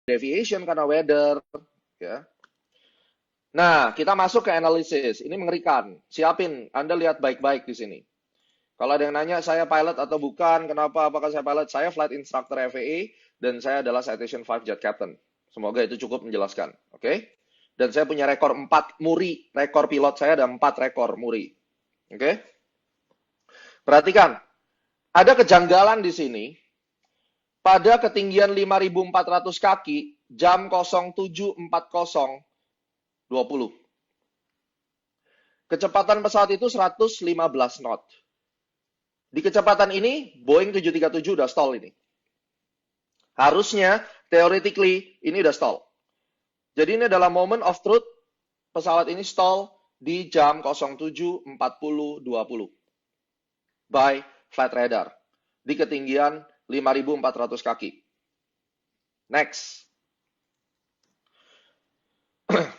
deviation karena weather, ya. Nah, kita masuk ke analisis. Ini mengerikan. Siapin, Anda lihat baik-baik di sini. Kalau ada yang nanya, saya pilot atau bukan, kenapa, apakah saya pilot? Saya flight instructor FAA, dan saya adalah Citation 5 Jet Captain. Semoga itu cukup menjelaskan. Oke? Dan saya punya rekor 4 muri. Rekor pilot saya ada 4 rekor muri. Oke? Perhatikan. Ada kejanggalan di sini. Pada ketinggian 5.400 kaki, jam 07.40.20. Kecepatan pesawat itu 115 knot. Di kecepatan ini, Boeing 737 udah stall ini. Harusnya, theoretically, ini udah stall. Jadi ini adalah moment of truth, pesawat ini stall di jam 07.40.20 by flight radar di ketinggian 5.400 kaki. Next.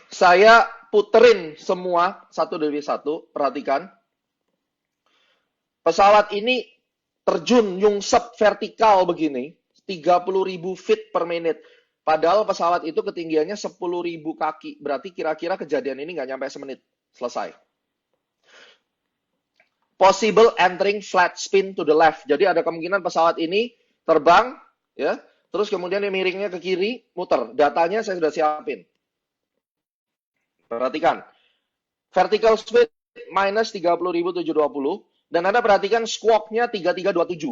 Saya puterin semua satu demi satu, perhatikan. Pesawat ini terjun nyungsep vertikal begini, 30.000 feet per menit. Padahal pesawat itu ketinggiannya 10.000 kaki. Berarti kira-kira kejadian ini nggak nyampe semenit. Selesai. Possible entering flat spin to the left. Jadi ada kemungkinan pesawat ini terbang, ya, terus kemudian dia miringnya ke kiri, muter. Datanya saya sudah siapin. Perhatikan. Vertical speed minus 30.720. Dan Anda perhatikan squawk-nya 3327.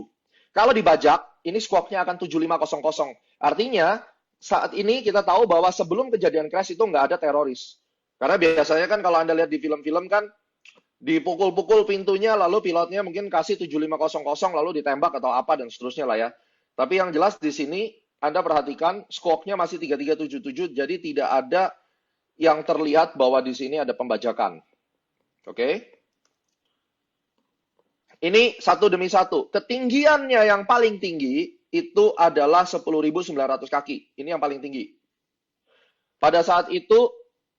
Kalau dibajak, ini squawk-nya akan 7500. Artinya, saat ini kita tahu bahwa sebelum kejadian crash itu nggak ada teroris. Karena biasanya kan kalau Anda lihat di film-film kan, dipukul-pukul pintunya, lalu pilotnya mungkin kasih 7500, lalu ditembak atau apa, dan seterusnya lah ya. Tapi yang jelas di sini, Anda perhatikan, squawk-nya masih 3377, jadi tidak ada yang terlihat bahwa di sini ada pembajakan. Oke? Ini satu demi satu. Ketinggiannya yang paling tinggi itu adalah 10.900 kaki. Ini yang paling tinggi. Pada saat itu,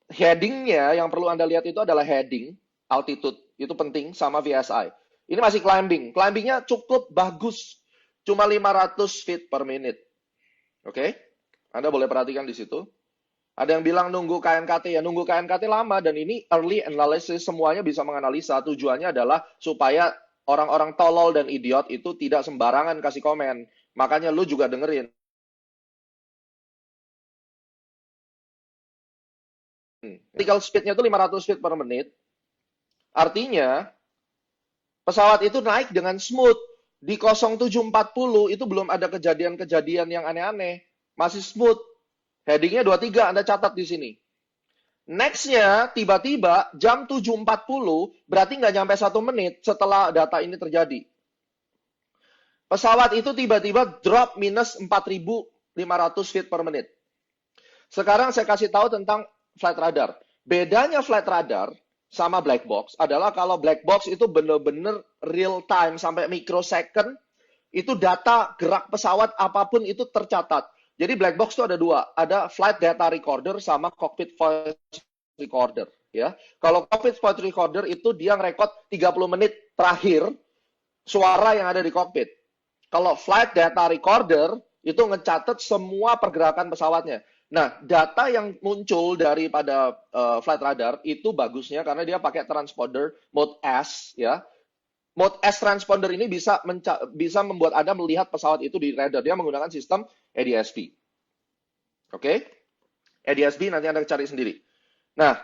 headingnya yang perlu Anda lihat itu adalah heading, altitude. Itu penting sama VSI. Ini masih climbing. Climbingnya cukup bagus. Cuma 500 feet per minute. Oke? Anda boleh perhatikan di situ. Ada yang bilang nunggu KNKT. Ya, nunggu KNKT lama. Dan ini early analysis. Semuanya bisa menganalisa. Tujuannya adalah supaya orang-orang tolol dan idiot itu tidak sembarangan kasih komen. Makanya lu juga dengerin. Vertical speed-nya itu 500 feet per menit. Artinya, pesawat itu naik dengan smooth. Di 0740 itu belum ada kejadian-kejadian yang aneh-aneh. Masih smooth. Headingnya 23, Anda catat di sini. Next-nya, tiba-tiba jam 7.40, berarti nggak nyampe 1 menit setelah data ini terjadi. Pesawat itu tiba-tiba drop minus 4.500 feet per menit. Sekarang saya kasih tahu tentang flight radar. Bedanya flight radar sama black box adalah kalau black box itu benar-benar real time sampai microsecond, itu data gerak pesawat apapun itu tercatat. Jadi black box itu ada dua, ada flight data recorder sama cockpit voice recorder, ya. Kalau cockpit voice recorder itu dia ngerekod 30 menit terakhir suara yang ada di cockpit. Kalau flight data recorder itu ngecatat semua pergerakan pesawatnya. Nah, data yang muncul daripada flight radar itu bagusnya karena dia pakai transponder mode S, ya. Mode S transponder ini bisa membuat Anda melihat pesawat itu di radar. Dia menggunakan sistem ADS-B. Oke? ADS-B nanti Anda cari sendiri. Nah,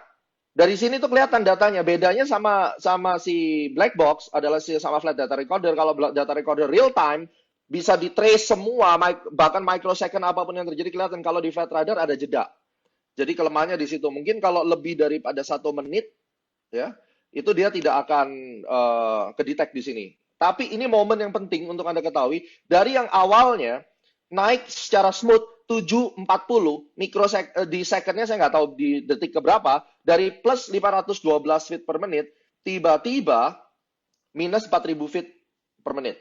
dari sini tuh kelihatan datanya. Bedanya sama si black box adalah sama flight data recorder. Kalau data recorder real time, bisa di-trace semua, bahkan microsecond apapun yang terjadi kelihatan. Kalau di flight radar ada jeda. Jadi kelemahannya di situ. Mungkin kalau lebih daripada 1 menit, ya, itu dia tidak akan kedetek di sini. Tapi ini momen yang penting untuk Anda ketahui. Dari yang awalnya naik secara smooth 740 di secondnya saya nggak tahu di detik keberapa, dari plus 512 feet per menit, tiba-tiba minus 4.000 feet per menit.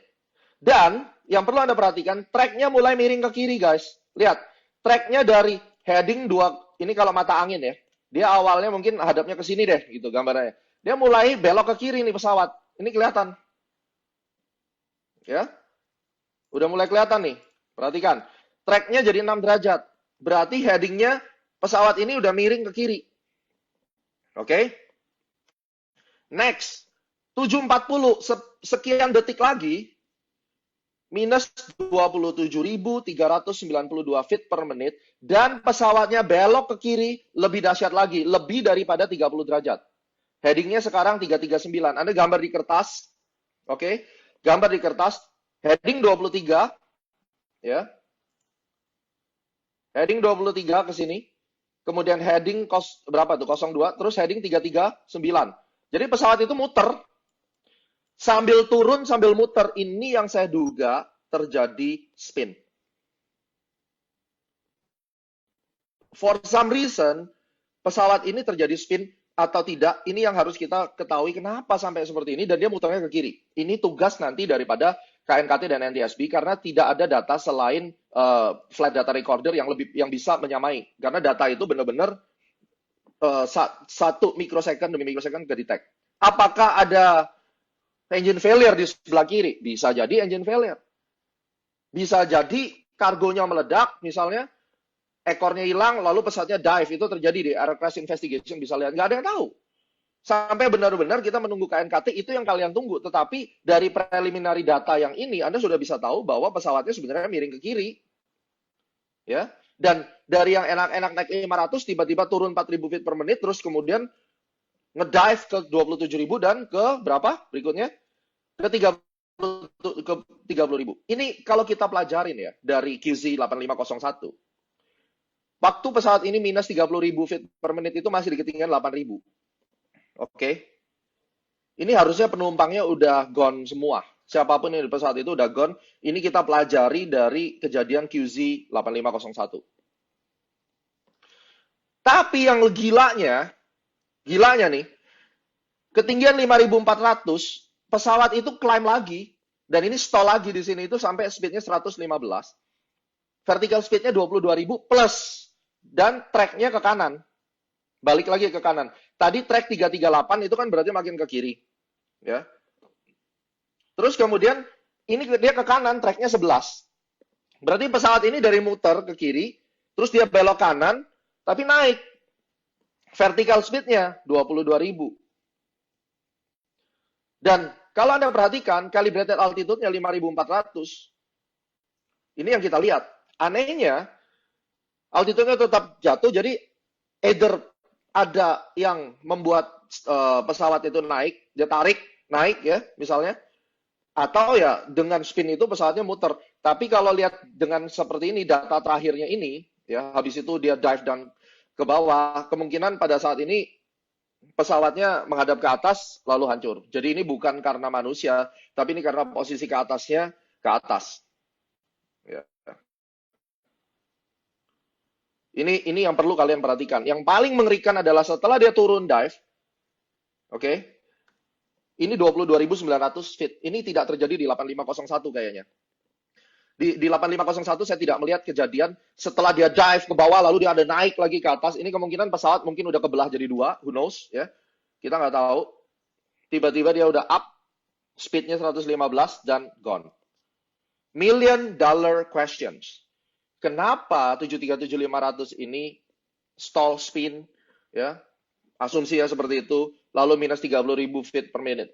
Dan yang perlu Anda perhatikan, tracknya mulai miring ke kiri, guys. Lihat, tracknya dari heading 2, ini kalau mata angin ya, dia awalnya mungkin hadapnya ke sini deh, gitu gambarnya. Dia mulai belok ke kiri nih pesawat. Ini kelihatan. Ya. Udah mulai kelihatan nih. Perhatikan. Tracknya jadi 6 derajat. berarti headingnya pesawat ini udah miring ke kiri. Oke? Next, 7.40, sekian detik lagi, minus 27.392 feet per menit, dan pesawatnya belok ke kiri, lebih dahsyat lagi, lebih daripada 30 derajat. Headingnya sekarang 339. Anda gambar di kertas, oke? Gambar di kertas, heading 23, ya. Heading 23 ke sini. Kemudian heading berapa tuh? 02, terus heading 339. Jadi pesawat itu muter, sambil turun, sambil muter. Ini yang saya duga terjadi spin. For some reason, pesawat ini terjadi spin atau tidak, ini yang harus kita ketahui kenapa sampai seperti ini, dan dia muternya ke kiri. Ini tugas nanti daripada KNKT dan NTSB, karena tidak ada data selain flight data recorder yang bisa menyamai. Karena data itu benar-benar 1 mikrosecond demi mikrosecond ke detect. Apakah ada engine failure di sebelah kiri? Bisa jadi engine failure. Bisa jadi kargonya meledak, misalnya ekornya hilang, lalu pesawatnya dive. Itu terjadi di Air Crash Investigation, bisa lihat. Nggak ada yang tahu. Sampai benar-benar kita menunggu KNKT, itu yang kalian tunggu. Tetapi dari preliminary data yang ini, Anda sudah bisa tahu bahwa pesawatnya sebenarnya miring ke kiri. Ya. Dan dari yang enak-enak naik 500, tiba-tiba turun 4.000 feet per menit, terus kemudian ngedive ke 27.000 dan ke berapa berikutnya? Ke 30.000. Ini kalau kita pelajarin ya, dari QZ 8501. Waktu pesawat ini minus 30.000 feet per menit itu masih di ketinggian 8.000. Oke. Ini harusnya penumpangnya udah gone semua. Siapapun yang di pesawat itu udah gone. Ini kita pelajari dari kejadian QZ 8501. Tapi yang gilanya nih, ketinggian 5.400, pesawat itu climb lagi, dan ini stall lagi di sini itu sampai speednya 115. Vertical speednya 22.000 plus, dan tracknya ke kanan. Balik lagi ke kanan. Tadi track 338 itu kan berarti makin ke kiri. Ya. Terus kemudian ini dia ke kanan, tracknya 11. Berarti pesawat ini dari muter ke kiri, terus dia belok kanan, tapi naik. Vertical speednya 22.000. Dan kalau Anda perhatikan, calibrated altitude-nya 5.400. Ini yang kita lihat. Anehnya, altitude-nya tetap jatuh, jadi either ada yang membuat pesawat itu naik, dia tarik, naik ya, misalnya. Atau ya, dengan spin itu pesawatnya muter. Tapi kalau lihat dengan seperti ini, data terakhirnya ini, ya habis itu dia dive down ke bawah, kemungkinan pada saat ini pesawatnya menghadap ke atas lalu hancur. Jadi ini bukan karena manusia, tapi ini karena posisi ke atasnya ke atas. Ya. Ini yang perlu kalian perhatikan. Yang paling mengerikan adalah setelah dia turun dive, oke, ini 22.900 feet. Ini tidak terjadi di 8501 kayaknya. Di 8501 saya tidak melihat kejadian setelah dia dive ke bawah lalu dia ada naik lagi ke atas. Ini kemungkinan pesawat mungkin udah kebelah jadi dua, who knows ya. Kita nggak tahu. Tiba-tiba dia udah up, speednya 115 dan gone. $1 million questions. Kenapa 737-500 ini stall spin ya? Asumsinya seperti itu, lalu minus 30.000 feet per minute.